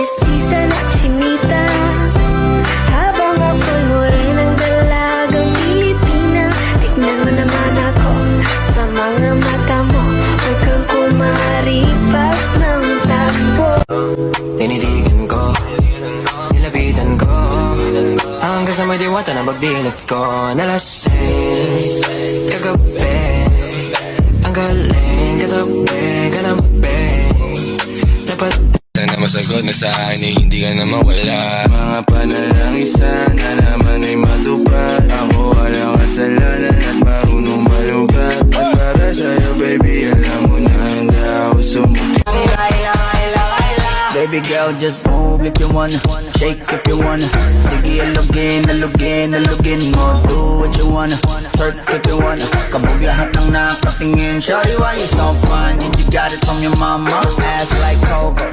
mestiza na chinita, habang ako'y morenang dalagang Pilipina. Tignan mo naman ako sa mga mata mo, huwag kang kumaripas ng takbo. Tinitigan ko, nilapitan ko, hanggang sa may diwata na pagdilat ko. Nalasing kagabi, ang galing katabi, kanabi. Dapat sana masagot na sa akin eh, hindi ka na mawala. Mga panalangin sana naman ay matupad. Ako walang kasalanan at marunong malugat. At para sa'yo baby, alam mo na handa ako sumuti. Baby girl, just move if you wanna, shake if you wanna. Sige, alugin, alugin, alugin mo. Do what you wanna, twerk if you wanna. Kabog lahat ng nakatingin. Shawty, why you so fine? Did you got it from your mama? Ass like Coco.